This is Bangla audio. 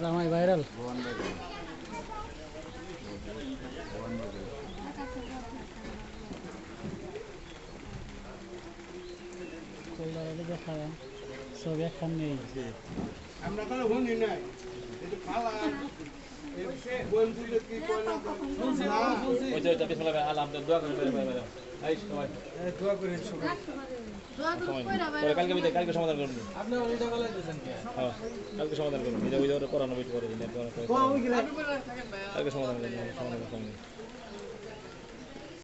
জামাই ভাইরাল দেখায় ছবি একখান নেই আমরা কোনো ভঙ্গি নাই এটা খালা কালকে সমাধান করুন কালকে সমাধান করুন করানো করে কালকে সমাধান করুন